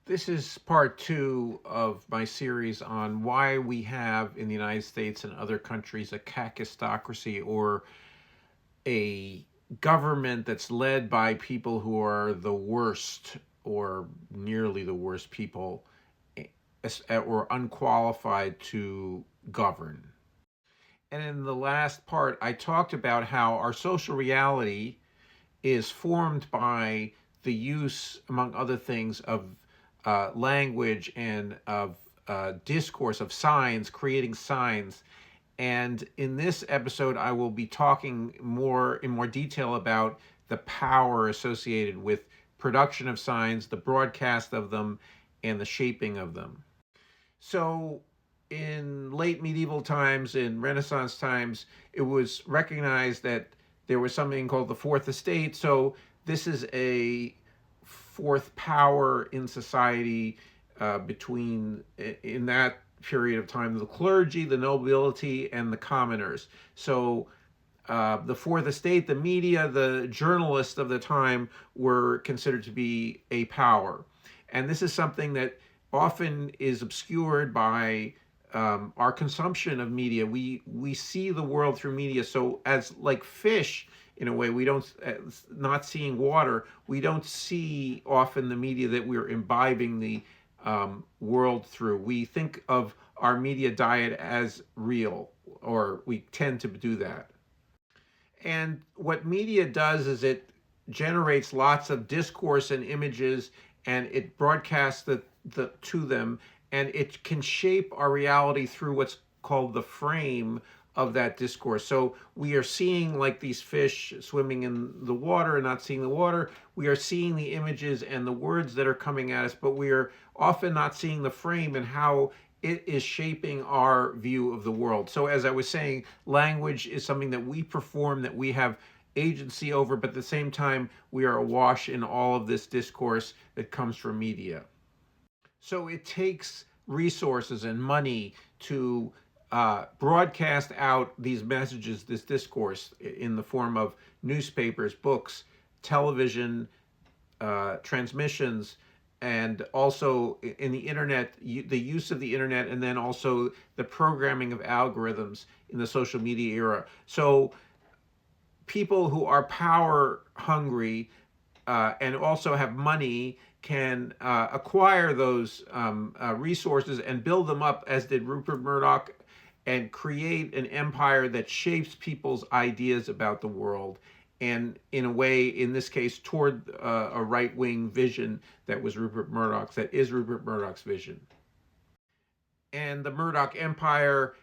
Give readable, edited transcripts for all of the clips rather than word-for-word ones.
This is part two of my series on why we have in the United States and other countries a kakistocracy, or a government that's led by people who are the worst or nearly the worst people, or unqualified to govern. And in the last part, I talked about how our social reality is formed by the use, among other things, of language and of discourse, of signs, creating signs. And in this episode, I will be talking in more detail about the power associated with production of signs, the broadcast of them, and the shaping of them. So, in late medieval times, in Renaissance times, it was recognized that there was something called the fourth estate. So, this is a fourth power in society, in that period of time, the clergy, the nobility, and the commoners. So, the fourth estate, the media, the journalists of the time were considered to be a power. And this is something that often is obscured by our consumption of media. We see the world through media. So as like fish, in a way, we don't, not seeing water, we don't see often the media that we're imbibing the world through. We think of our media diet as real, or we tend to do that. And what media does is it generates lots of discourse and images, and it broadcasts to them, and it can shape our reality through what's called the frame of that discourse. So we are seeing like these fish swimming in the water and not seeing the water. We are seeing the images and the words that are coming at us, but we are often not seeing the frame and how it is shaping our view of the world. So as I was saying, language is something that we perform, that we have agency over, but at the same time, we are awash in all of this discourse that comes from media. So it takes resources and money to broadcast out these messages, this discourse, in the form of newspapers, books, television, transmissions, and also in the internet, the use of the internet, and then also the programming of algorithms in the social media era. So people who are power hungry and also have money can acquire those resources and build them up, as did Rupert Murdoch, and create an empire that shapes people's ideas about the world, and in a way, in this case, toward a right-wing vision that is Rupert Murdoch's vision. And the Murdoch empire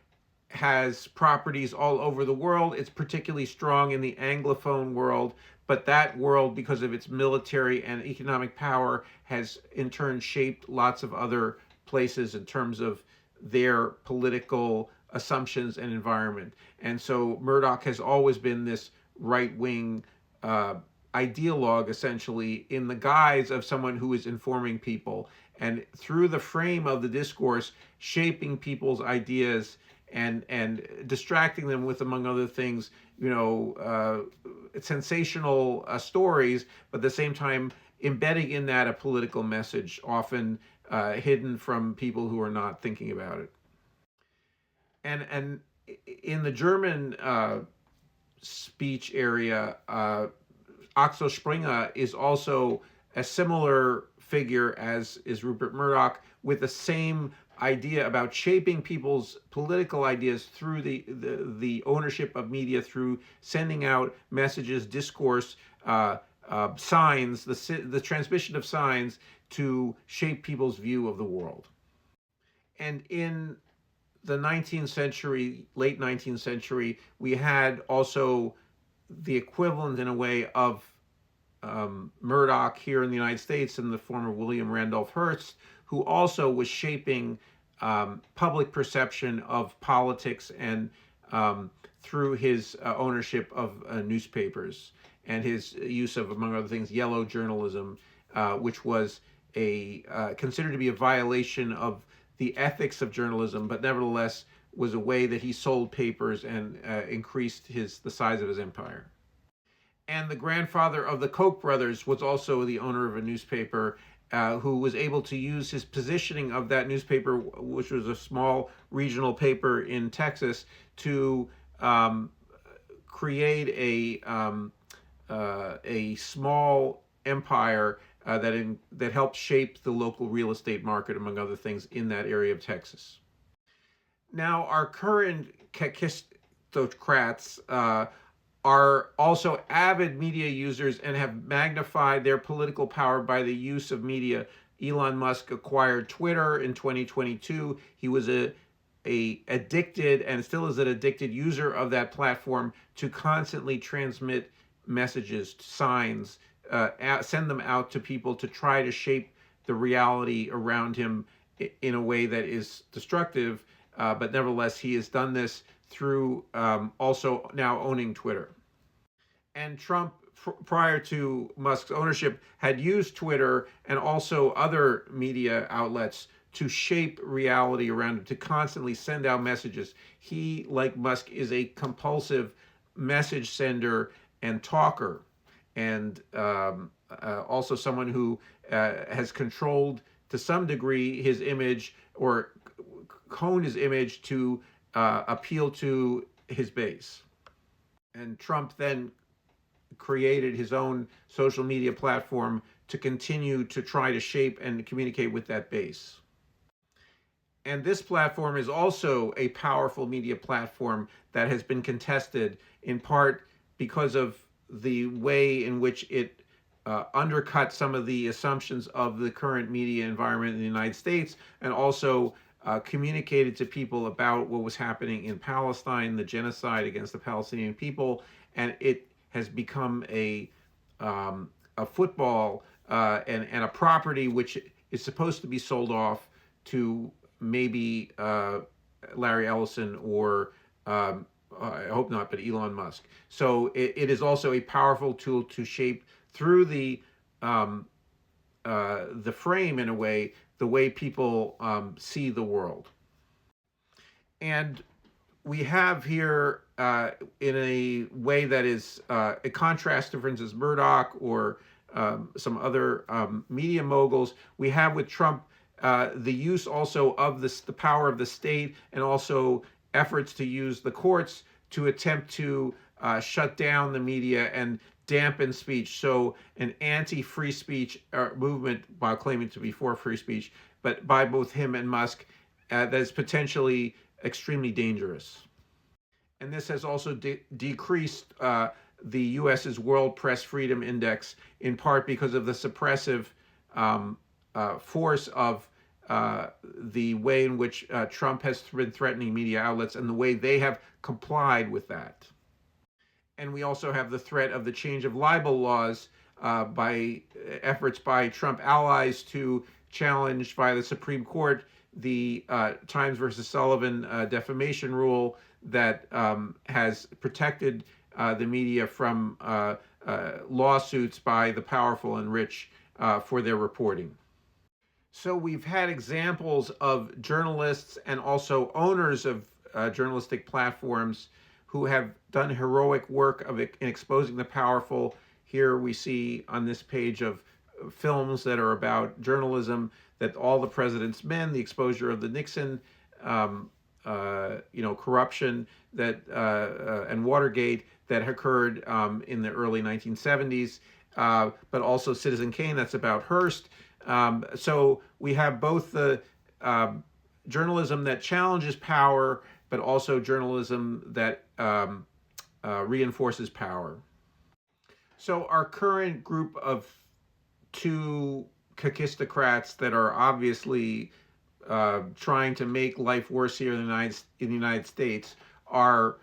has properties all over the world. It's particularly strong in the Anglophone world, but that world, because of its military and economic power, has in turn shaped lots of other places in terms of their political assumptions and environment. And so Murdoch has always been this right-wing ideologue, essentially, in the guise of someone who is informing people, and through the frame of the discourse, shaping people's ideas and distracting them with, among other things, sensational stories, but at the same time embedding in that a political message, often hidden from people who are not thinking about it. And in the German speech area, Axel Springer is also a similar figure as is Rupert Murdoch, with the same idea about shaping people's political ideas through the ownership of media, through sending out messages, discourse, signs, the transmission of signs to shape people's view of the world. And in the 19th century, late 19th century, we had also the equivalent, in a way, of Murdoch here in the United States in the form of William Randolph Hearst, who also was shaping public perception of politics, and through his ownership of newspapers and his use of, among other things, yellow journalism, which was considered to be a violation of the ethics of journalism, but nevertheless was a way that he sold papers and increased the size of his empire. And the grandfather of the Koch brothers was also the owner of a newspaper, who was able to use his positioning of that newspaper, which was a small regional paper in Texas, to create a small empire that helped shape the local real estate market, among other things, in that area of Texas. Now, our current Kakistocrats are also avid media users and have magnified their political power by the use of media. Elon Musk acquired Twitter in 2022. He was a addicted, and still is an addicted user of that platform, to constantly transmit messages, signs, send them out to people to try to shape the reality around him in a way that is destructive. But nevertheless, he has done this through also now owning Twitter. And Trump, prior to Musk's ownership, had used Twitter and also other media outlets to shape reality around him, to constantly send out messages. He, like Musk, is a compulsive message sender and talker, and also someone who has controlled to some degree his image, or honed his image to appeal to his base. And Trump then created his own social media platform to continue to try to shape and communicate with that base. And this platform is also a powerful media platform that has been contested, in part because of the way in which it undercut some of the assumptions of the current media environment in the United States, and also communicated to people about what was happening in Palestine, the genocide against the Palestinian people. And it has become a football and a property which is supposed to be sold off to maybe Larry Ellison, or I hope not, but Elon Musk. So it is also a powerful tool to shape through the frame, in a way, the way people see the world. And we have here, in a way that is a contrast to, for instance, Murdoch or some other media moguls, we have with Trump the use also of the power of the state, and also efforts to use the courts to attempt to shut down the media and dampen speech. So an anti-free speech movement, while claiming to be for free speech, but by both him and Musk, that is potentially extremely dangerous. And this has also decreased the U.S.'s World Press Freedom Index, in part because of the suppressive force of the way in which Trump has been threatening media outlets, and the way they have complied with that. And we also have the threat of the change of libel laws by efforts by Trump allies to challenge by the Supreme Court the Times versus Sullivan defamation rule that has protected the media from lawsuits by the powerful and rich for their reporting. So we've had examples of journalists and also owners of journalistic platforms who have done heroic work in exposing the powerful. Here we see on this page of films that are about journalism, that All the President's Men, the exposure of the Nixon, corruption that and Watergate that occurred in the early 1970s, but also Citizen Kane, that's about Hearst. So we have both the journalism that challenges power, but also journalism that reinforces power. So our current group of two Kakistocrats that are obviously trying to make life worse here in the United States are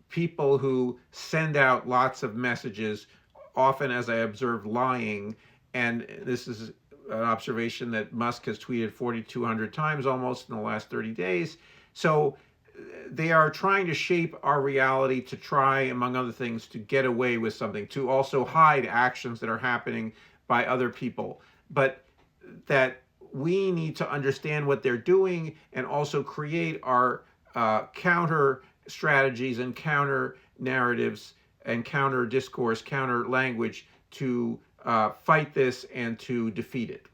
people who send out lots of messages, often, as I observed, lying. And this is an observation that Musk has tweeted 4,200 times almost in the last 30 days. So they are trying to shape our reality to try, among other things, to get away with something, to also hide actions that are happening by other people. But that we need to understand what they're doing, and also create our counter strategies and counter narratives and counter discourse, counter language to fight this and to defeat it.